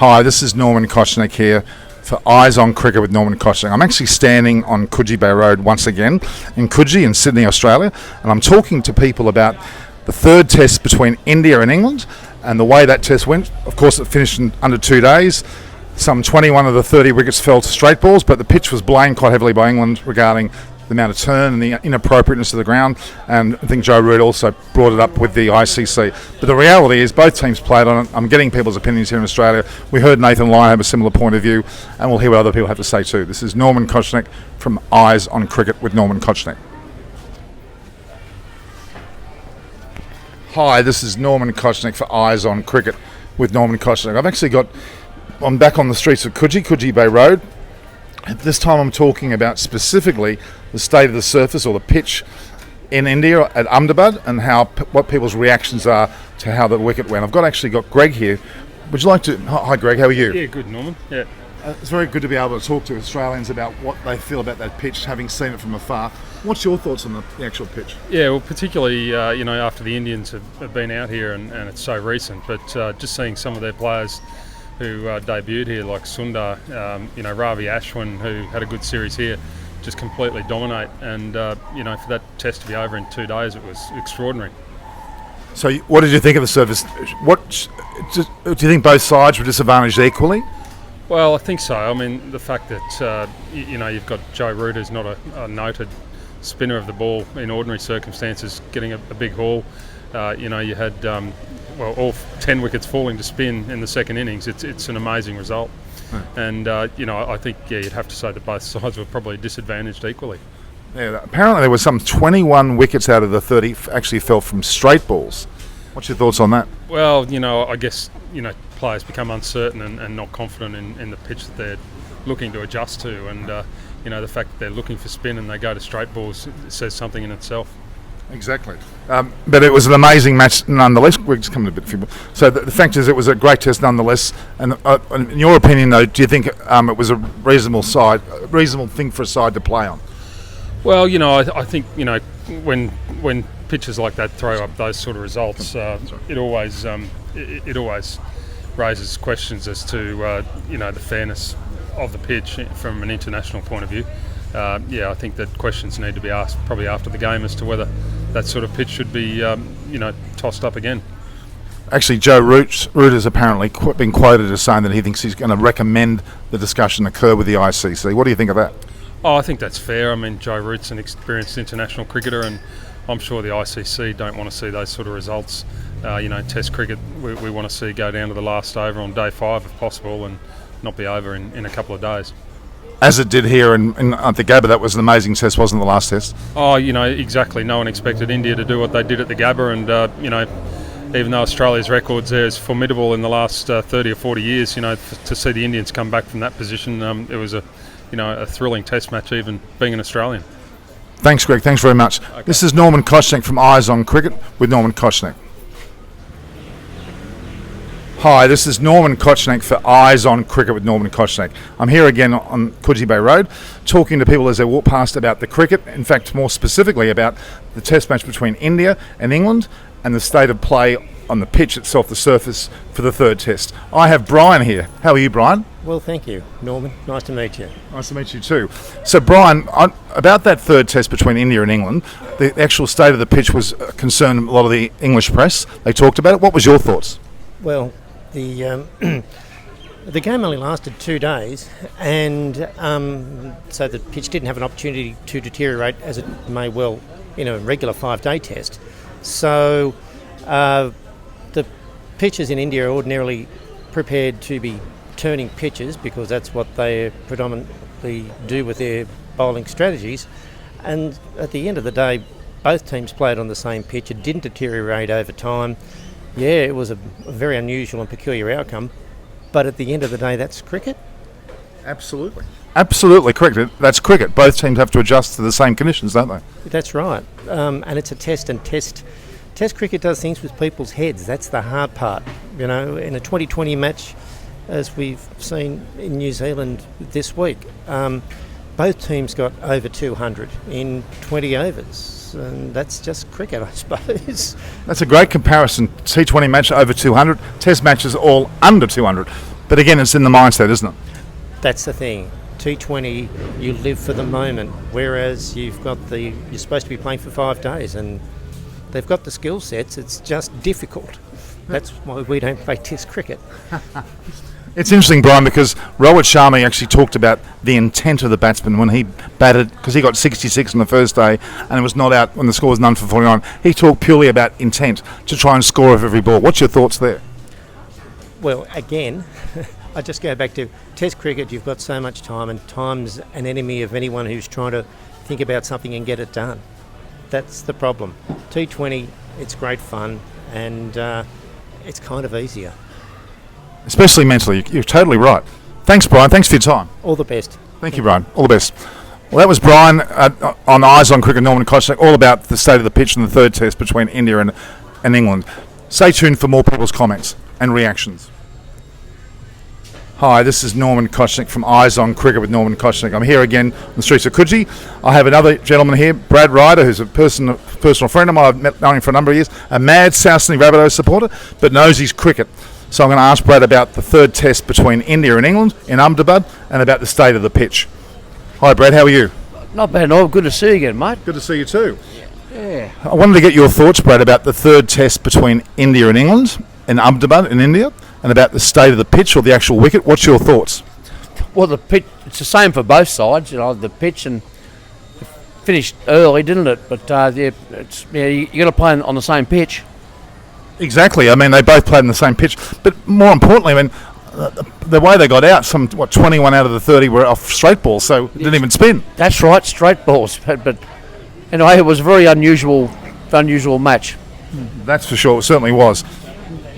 Hi, this is Norman Kochnick here for Eyes on Cricket with Norman Kochnick. I'm actually standing on Coogee Bay Road once again in Coogee in Sydney, Australia, and I'm talking to people about the third test between India and England and the way that test went. Of course, it finished in under 2 days. Some 21 of the 30 wickets fell to straight balls, but the pitch was blamed quite heavily by England regarding the amount of turn and the inappropriateness of the ground, and I think Joe Root also brought it up with the ICC. But the reality is both teams played on it. I'm getting people's opinions here in Australia. We heard Nathan Lyon have a similar point of view, and we'll hear what other people have to say too. This is Norman Kochnick from Eyes on Cricket with Norman Kochnick. Hi, this is Norman Kochnick for Eyes on Cricket with Norman Kochnick. I'm back on the streets of Coogee Bay Road. At this time I'm talking about specifically the state of the surface or the pitch in India at Ahmedabad and what people's reactions are to how the wicket went. I've got Greg here. Would you like to... Hi Greg, how are you? Yeah, good, Norman. Yeah. It's very good to be able to talk to Australians about what they feel about that pitch, having seen it from afar. What's your thoughts on the actual pitch? Yeah, well, particularly after the Indians have been out here and it's so recent, but just seeing some of their players who debuted here, like Sundar, Ravi Ashwin, who had a good series here, just completely dominate. And for that test to be over in 2 days, it was extraordinary. So, what did you think of the service? Do you think both sides were disadvantaged equally? Well, I think so. I mean, the fact that you've got Joe Root, who's not a noted spinner of the ball in ordinary circumstances, getting a big haul. You had all 10 wickets falling to spin in the second innings. It's an amazing result. And I think you'd have to say that both sides were probably disadvantaged equally. Yeah, apparently there was some 21 wickets out of the 30 actually fell from straight balls. What's your thoughts on that? Well, I guess players become uncertain and not confident in the pitch that they're looking to adjust to, and the fact that they're looking for spin and they go to straight balls says something in itself. Exactly. But it was an amazing match nonetheless. We're just coming a bit few. So the fact is it was a great test nonetheless. And in your opinion, though, do you think it was a reasonable thing for a side to play on? Well, I think, when pitches like that throw up those sort of results, it always raises questions as to, the fairness of the pitch from an international point of view. I think that questions need to be asked probably after the game as to whether that sort of pitch should be, tossed up again. Actually, Joe Root has apparently been quoted as saying that he thinks he's going to recommend the discussion occur with the ICC. What do you think of that? Oh, I think that's fair. I mean, Joe Root's an experienced international cricketer, and I'm sure the ICC don't want to see those sort of results. Test cricket, we want to see go down to the last over on day 5 if possible and not be over in a couple of days. As it did here at the Gabba. That was an amazing test, wasn't the last test? Oh, exactly. No one expected India to do what they did at the Gabba, and even though Australia's records there is formidable in the last 30 or 40 years, to see the Indians come back from that position, it was a thrilling test match, even being an Australian. Thanks, Greg. Thanks very much. Okay. This is Norman Kochnick from Eyes on Cricket with Norman Kochnick. Hi, this is Norman Kochnick for Eyes on Cricket with Norman Kochnick. I'm here again on Coogee Bay Road, talking to people as they walk past about the cricket, in fact more specifically about the test match between India and England and the state of play on the pitch itself, the surface, for the third test. I have Brian here. How are you, Brian? Well, thank you, Norman. Nice to meet you. Nice to meet you too. So, Brian, about that third test between India and England, the actual state of the pitch was concerned a lot of the English press. They talked about it. What was your thoughts? Well, the game only lasted 2 days, and so the pitch didn't have an opportunity to deteriorate as it may well in a regular 5-day test. So the pitches in India are ordinarily prepared to be turning pitches because that's what they predominantly do with their bowling strategies. And at the end of the day, both teams played on the same pitch. It didn't deteriorate over time. Yeah, it was a very unusual and peculiar outcome, but at the end of the day, that's cricket. Absolutely. Absolutely, cricket. That's cricket. Both teams have to adjust to the same conditions, don't they? That's right. And it's a test, and test cricket does things with people's heads. That's the hard part. In a 2020 match, as we've seen in New Zealand this week, both teams got over 200 in 20 overs. And that's just cricket, I suppose. That's a great comparison. T20 match over 200, Test matches all under 200. But again, it's in the mindset, isn't it? That's the thing. T20, you live for the moment, whereas you're supposed to be playing for 5 days, and they've got the skill sets. It's just difficult. That's why we don't play Test cricket. It's interesting, Brian, because Rohit Sharma actually talked about the intent of the batsman when he batted, because he got 66 on the first day and it was not out when the score was none for 49. He talked purely about intent to try and score off every ball. What's your thoughts there? Well, again, I just go back to Test cricket. You've got so much time, and time's an enemy of anyone who's trying to think about something and get it done. That's the problem. T20, it's great fun, and it's kind of easier. Especially mentally. You're totally right. Thanks, Brian. Thanks for your time. All the best. Thank you, Brian. All the best. Well, that was Brian on Eyes on Cricket, Norman Kochnik, all about the state of the pitch in the third test between India and England. Stay tuned for more people's comments and reactions. Hi, this is Norman Kochnik from Eyes on Cricket with Norman Kochnik. I'm here again on the streets of Coogee. I have another gentleman here, Brad Ryder, who's a personal friend of mine. I've known him for a number of years, a mad South Sydney Rabbitohs supporter, but knows his cricket. So I'm going to ask Brad about the third test between India and England in Ahmedabad and about the state of the pitch. Hi, Brad, how are you? Not bad, no. Good to see you again, mate. Good to see you too. Yeah. I wanted to get your thoughts, Brad, about the third test between India and England in Ahmedabad in India and about the state of the pitch or the actual wicket. What's your thoughts? Well, the pitch, it's the same for both sides, the pitch, and it finished early, didn't it? But you got to play on the same pitch. Exactly. I mean, they both played on the same pitch. But more importantly, I mean, the way they got out, 21 out of the 30 were off straight balls, so it didn't even spin. That's right, straight balls. But anyway, it was a very unusual match. That's for sure. It certainly was.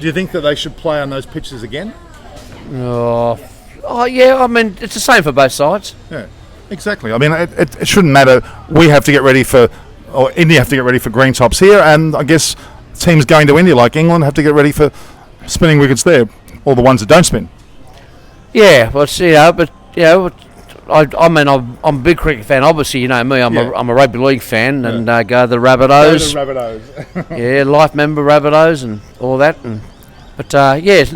Do you think that they should play on those pitches again? Oh yeah. I mean, it's the same for both sides. Yeah, exactly. I mean, it shouldn't matter. We have to get ready or India have to get ready for green tops here, and I guess teams going to India like England have to get ready for spinning wickets there, or the ones that don't spin. Yeah, well, I mean, I'm a big cricket fan. Obviously, you know me. I'm a rugby league fan, and go the Rabbitohs. Yeah, life member Rabbitohs and all that. But it's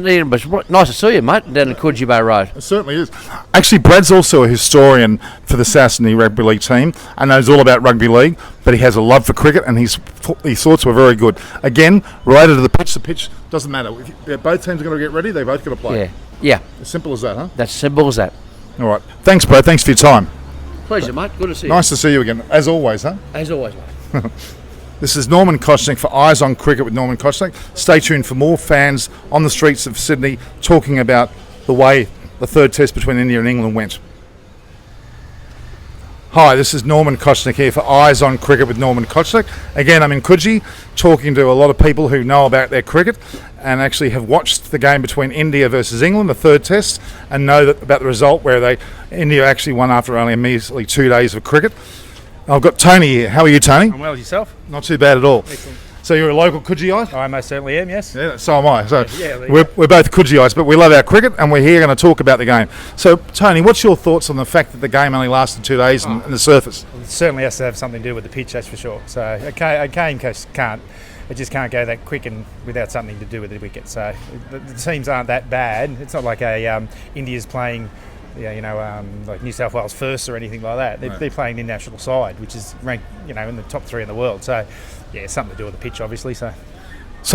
nice to see you, mate, down at Coogee Bay Road. It certainly is. Actually, Brad's also a historian for the South Sydney Rugby League team and knows all about rugby league, but he has a love for cricket and his thoughts were very good. Again, related to the pitch doesn't matter. If both teams are going to get ready, they both got to play. Yeah. As simple as that, huh? That's simple as that. All right. Thanks, Brad. Thanks for your time. Pleasure, mate. Good to see you. Nice to see you again, as always, huh? As always, mate. This is Norman Kochnik for Eyes on Cricket with Norman Kochnik. Stay tuned for more fans on the streets of Sydney talking about the way the third test between India and England went. Hi, this is Norman Kochnik here for Eyes on Cricket with Norman Kochnik. Again, I'm in Coogee talking to a lot of people who know about their cricket and actually have watched the game between India versus England, the third test, and know about the result where India actually won after only a measly 2 days of cricket. I've got Tony here. How are you, Tony? I'm well, yourself? Not too bad at all. Excellent. So you're a local Coogee-ite? I most certainly am, yes. Yeah, so am I. So Yeah, we're both Coogee-ites, but we love our cricket and we're here going to talk about the game. So, Tony, what's your thoughts on the fact that the game only lasted 2 days and the surface? It certainly has to have something to do with the pitch, that's for sure. So a game can't. It just can't go that quick and without something to do with the wicket. So the teams aren't that bad. It's not like India's playing, like New South Wales first or anything like that. They're playing the national side, which is ranked, in the top 3 in the world. So yeah, something to do with the pitch, obviously. So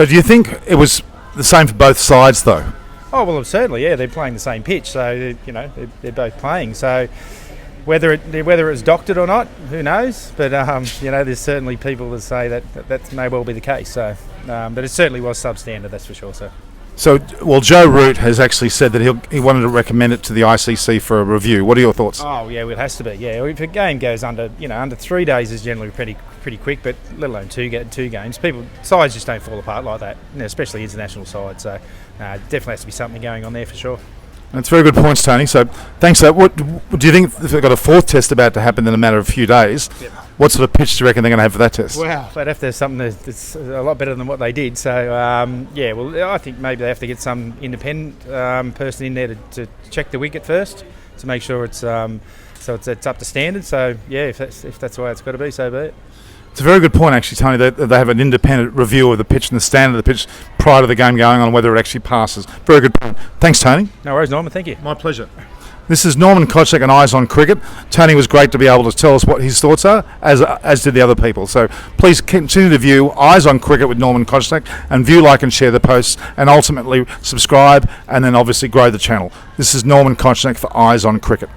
do you think it was the same for both sides, though? Oh well, certainly, yeah. They're playing the same pitch, so they're both playing. So whether it's doctored or not, who knows? But there's certainly people that say that may well be the case. So, but it certainly was substandard, that's for sure. So, Joe Root has actually said that he wanted to recommend it to the ICC for a review. What are your thoughts? Oh yeah, well, it has to be. Yeah, if a game goes under 3 days is generally pretty quick, but let alone two games, sides just don't fall apart like that, especially international sides. So, definitely has to be something going on there for sure. That's very good points, Tony. So, thanks for that. What do you think if they've got a fourth test about to happen in a matter of a few days? Yep. What sort of pitch do you reckon they're going to have for that test? Well, they'd have to have something that's a lot better than what they did. So, I think maybe they have to get some independent person in there to check the wicket first to make sure it's up to standard. So, yeah, if that's the way it's got to be, so be it. It's a very good point, actually, Tony. They have an independent review of the pitch and the standard of the pitch prior to the game going on, whether it actually passes. Very good point. Thanks, Tony. No worries, Norman. Thank you. My pleasure. This is Norman Kochek and Eyes on Cricket. Tony was great to be able to tell us what his thoughts are, as did the other people. So please continue to view Eyes on Cricket with Norman Kochek, and view, like and share the posts, and ultimately subscribe, and then obviously grow the channel. This is Norman Kochek for Eyes on Cricket.